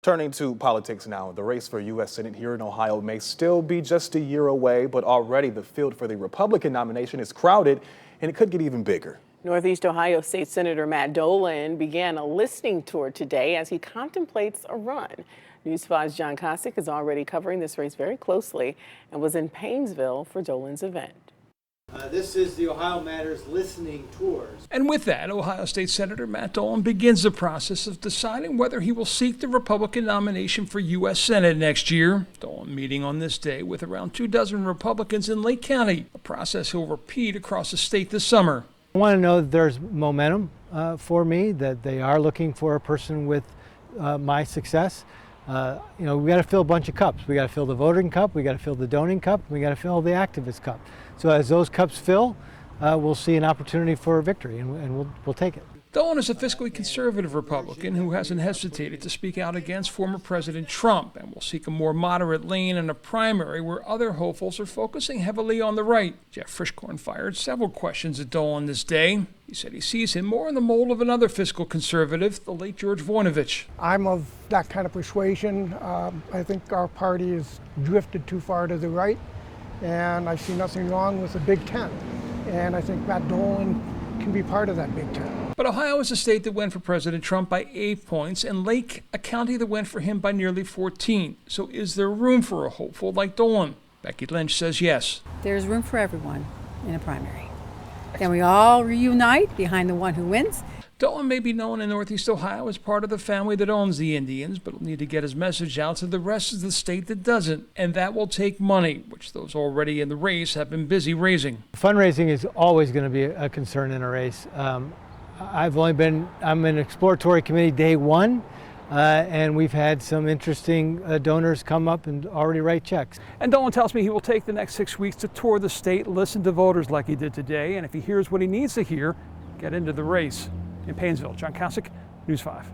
Turning to politics now, the race for U.S. Senate here in Ohio may still be just a year away, but already the field for the Republican nomination is crowded, and it could get even bigger. Northeast Ohio State Senator Matt Dolan began a listening tour today as he contemplates a run. News 5's John Kosick is already covering this race very closely and was in Paynesville for Dolan's event. This is the Ohio Matters listening tours. And with that, Ohio State Senator Matt Dolan begins the process of deciding whether he will seek the Republican nomination for U.S. Senate next year. Dolan meeting on this day with around 24 Republicans in Lake County, a process he'll repeat across the state this summer. I want to know that there's momentum for me, that they are looking for a person with my success. We got to fill a bunch of cups. We got to fill the voting cup, we got to fill the donating cup, we got to fill the activist cup. So as those cups fill, we'll see an opportunity for victory, and we'll take it. Dolan is a fiscally conservative Republican who hasn't hesitated to speak out against former President Trump and will seek a more moderate lean in a primary where other hopefuls are focusing heavily on the right. Jeff Frischkorn fired several questions at Dolan this day. He said he sees him more in the mold of another fiscal conservative, the late George Voinovich. I'm of that kind of persuasion. I think our party has drifted too far to the right, and I see nothing wrong with the Big Ten. And I think Matt Dolan can be part of that Big Ten. But Ohio is a state that went for President Trump by 8 points, and Lake, a county that went for him by nearly 14. So is there room for a hopeful like Dolan? Becky Lynch says yes. There's room for everyone in a primary. Then we all reunite behind the one who wins. Dolan may be known in Northeast Ohio as part of the family that owns the Indians, but he'll need to get his message out to the rest of the state that doesn't. And that will take money, which those already in the race have been busy raising. Fundraising is always going to be a concern in a race. I'm in exploratory committee day one, and we've had some interesting donors come up and already write checks. And Dolan tells me he will take the next 6 weeks to tour the state, listen to voters like he did today, and if he hears what he needs to hear, get into the race. In Paynesville, John Kosick, News 5.